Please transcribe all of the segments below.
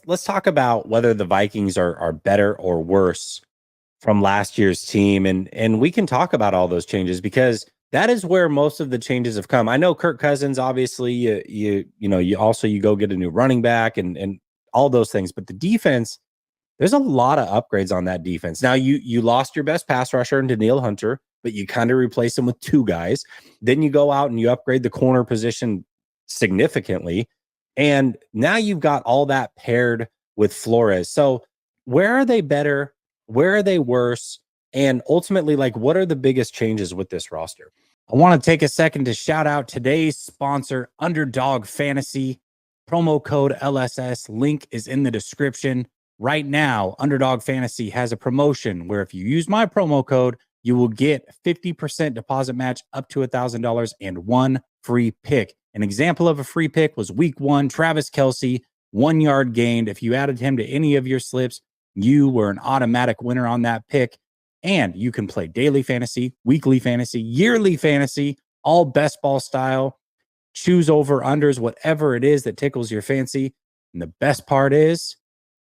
let's talk about whether the Vikings are better or worse from last year's team, and we can talk about all those changes because that is where most of the changes have come. I know Kirk Cousins, obviously, you go get a new running back and all those things, but the defense, there's a lot of upgrades on that defense. Now you lost your best pass rusher into Danielle Hunter, but you kind of replaced him with two guys. Then you go out and you upgrade the corner position significantly, and now you've got all that paired with Flores. So where are they better? Where are they worse? And ultimately, like, what are the biggest changes with this roster? I want to take a second to shout out today's sponsor, Underdog Fantasy. Promo code LSS. Link is in the description. Right now, Underdog Fantasy has a promotion where if you use my promo code, you will get 50% deposit match up to $1,000 and one free pick. An example of a free pick was week 1, Travis Kelce, 1 yard gained. If you added him to any of your slips, you were an automatic winner on that pick. And you can play daily fantasy, weekly fantasy, yearly fantasy, all best ball style. Choose over unders, whatever it is that tickles your fancy. And the best part is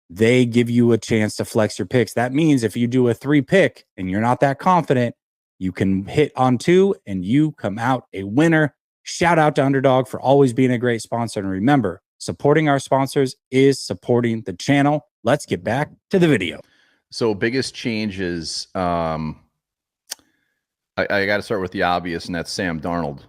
they give you a chance to flex your picks. That means if you do a 3 pick and you're not that confident, you can hit on 2 and you come out a winner. Shout out to Underdog for always being a great sponsor. And remember, supporting our sponsors is supporting the channel. Let's get back to the video. So biggest changes, I got to start with the obvious, and that's Sam Darnold.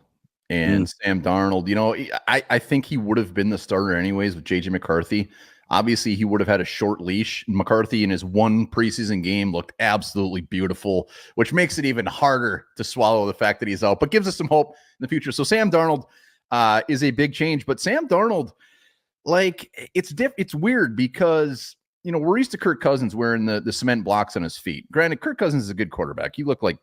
And Sam Darnold, I think he would have been the starter anyways with JJ McCarthy. Obviously, he would have had a short leash. McCarthy in his 1 preseason game looked absolutely beautiful, which makes it even harder to swallow the fact that he's out, but gives us some hope in the future. So Sam Darnold is a big change, but Sam Darnold, like, it's weird because, we're used to Kirk Cousins wearing the cement blocks on his feet. Granted, Kirk Cousins is a good quarterback. He looked like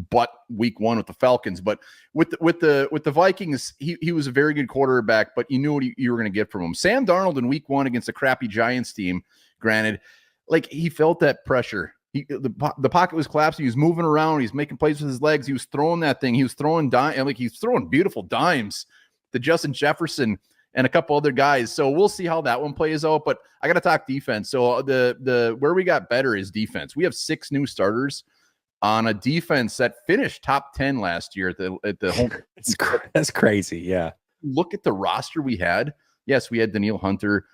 butt week 1 with the Falcons, but with the Vikings, he was a very good quarterback, but you knew what you were going to get from him. Sam Darnold in week 1 against a crappy Giants team, granted, like, he felt that pressure. The pocket was collapsing. He was moving around. He's making plays with his legs. He was throwing that thing. He was throwing he's throwing beautiful dimes to Justin Jefferson and a couple other guys. So we'll see how that one plays out, but I got to talk defense. So the where we got better is defense. We have 6 new starters on a defense that finished top 10 last year at the home. That's crazy. Yeah. Look at the roster we had. Yes, we had Danielle Hunter.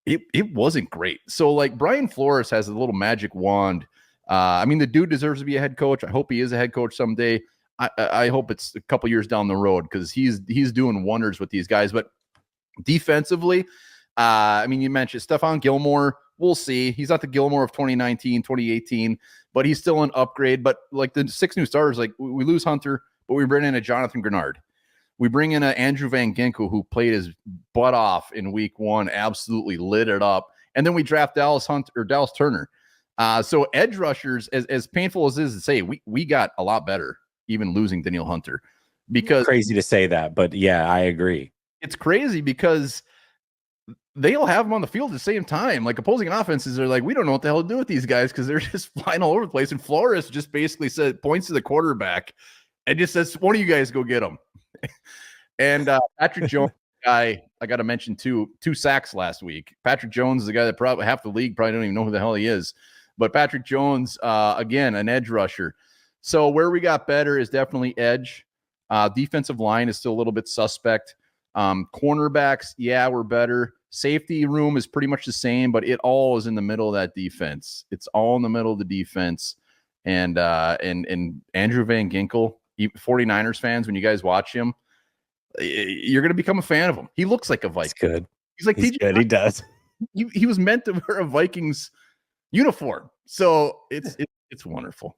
It wasn't great. So, like, Brian Flores has a little magic wand. The dude deserves to be a head coach. I hope he is a head coach someday. I hope it's a couple years down the road because he's doing wonders with these guys. But defensively, you mentioned Stephon Gilmore. We'll see. He's not the Gilmore of 2019, 2018, but he's still an upgrade. But like the 6 new starters, like we lose Hunter, but we bring in a Jonathan Grenard. We bring in a Andrew Van Ginkel who played his butt off in week 1, absolutely lit it up. And then we draft Dallas Turner. So edge rushers, as painful as it is to say, we got a lot better, even losing Danielle Hunter. Because crazy to say that, but yeah, I agree. It's crazy because they'll have them on the field at the same time. Like, opposing offenses are like, we don't know what the hell to do with these guys because they're just flying all over the place. And Flores just basically points to the quarterback and just says, one of you guys go get them. And Patrick Jones, guy I got to mention 2 sacks last week. Patrick Jones is the guy that probably half the league probably don't even know who the hell he is. But Patrick Jones, again, an edge rusher. So where we got better is definitely edge. Defensive line is still a little bit suspect. Cornerbacks, yeah, we're better. Safety room is pretty much the same, but it all is in the middle of that defense. It's all in the middle of the defense. And Andrew Van Ginkel, 49ers fans, when you guys watch him, you're going to become a fan of him. He looks like a Viking. He's good. He's like, he's good. He does. He was meant to wear a Vikings uniform. So it's wonderful.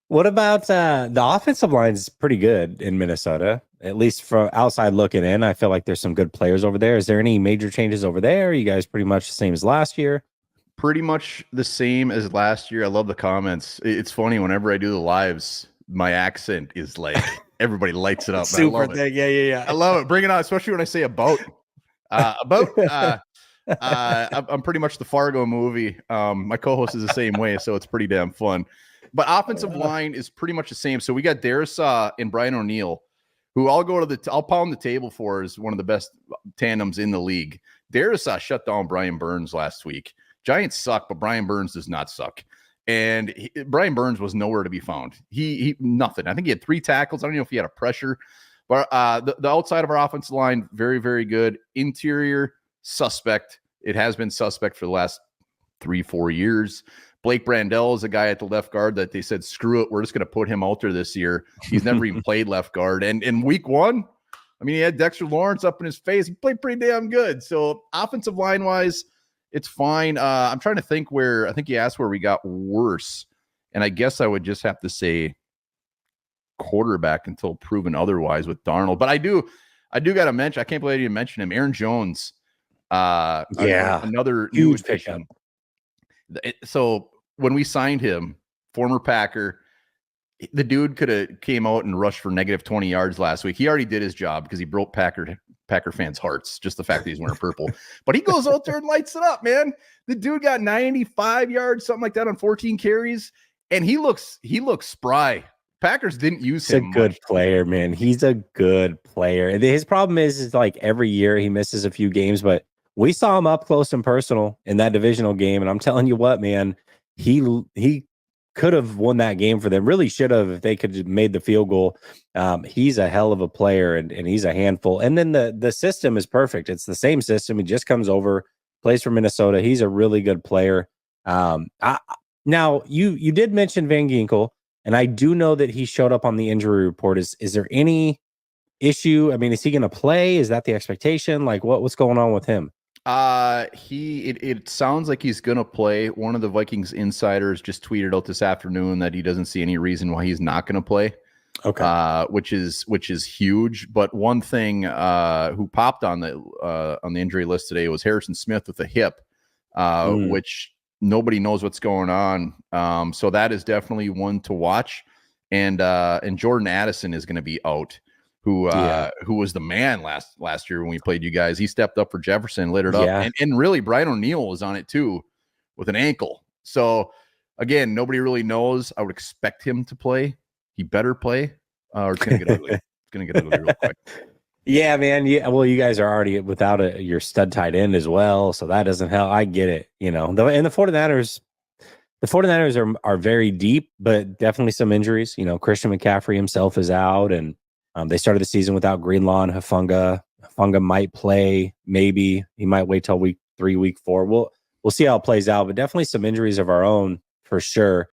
What about the offensive line is pretty good in Minnesota, at least from outside looking in. I feel like there's some good players over there. Is there any major changes over there? Are you guys pretty much the same as last year? Pretty much the same as last year. I love the comments. It's funny whenever I do the lives, my accent is like everybody lights it up. Super I love thing. It. Yeah. I love it. Bring it on, especially when I say about. I'm pretty much the Fargo movie. My co-host is the same way, so it's pretty damn fun. But offensive line is pretty much the same. So we got Darisaw and Brian O'Neill, who I'll pound the table for as one of the best tandems in the league. Darisaw shut down Brian Burns last week. Giants suck, but Brian Burns does not suck. And Brian Burns was nowhere to be found. He nothing. I think he had 3 tackles. I don't know if he had a pressure, but the outside of our offensive line, very, very good. Interior, suspect. It has been suspect for the last 3-4 years. Blake Brandel is a guy at the left guard that they said, screw it, we're just going to put him out there this year. He's never even played left guard. And in week 1, I mean, he had Dexter Lawrence up in his face. He played pretty damn good. So offensive line-wise, it's fine. I'm trying to think where, I think you asked where we got worse. And I guess I would just have to say quarterback until proven otherwise with Darnold. But I do got to mention, I can't believe I didn't mention him, Aaron Jones. Another huge pickup. So when we signed him, former Packer, the dude could have came out and rushed for negative 20 yards last week. He already did his job because he broke Packer fans' hearts, just the fact that he's wearing purple. But he goes out there and lights it up, man. The dude got 95 yards, something like that, on 14 carries, and he looks spry. Packers didn't use him. He's a good player, man. He's a good player. And his problem is like every year he misses a few games, but we saw him up close and personal in that divisional game, and I'm telling you what, man, he could have won that game for them. Really should have if they could have made the field goal. He's a hell of a player, and he's a handful. And then the system is perfect. It's the same system. He just comes over, plays for Minnesota. He's a really good player. Now, you did mention Van Ginkel, and I do know that he showed up on the injury report. Is there any issue? I mean, is he going to play? Is that the expectation? Like, what's going on with him? It sounds like he's gonna play. One of the Vikings insiders just tweeted out this afternoon that he doesn't see any reason why he's not gonna play. Okay. Which is huge. But one thing who popped on the injury list today was Harrison Smith with a hip, which nobody knows what's going on. So that is definitely one to watch. And Jordan Addison is going to be out, who was the man last year when we played you guys. He stepped up for Jefferson, lit it up. And really Brian O'Neill was on it too with an ankle. So again, nobody really knows. I would expect him to play. He better play, or it's going to get ugly. It's going to get ugly real quick. Yeah, man. Yeah, well, you guys are already without your stud tight end as well, so that doesn't help. I get it, and the 49ers, are very deep, but definitely some injuries. Christian McCaffrey himself is out, and they started the season without Greenlaw and Hufanga. Hufanga might play, maybe he might wait till week 3, week 4. We'll see how it plays out, but definitely some injuries of our own for sure.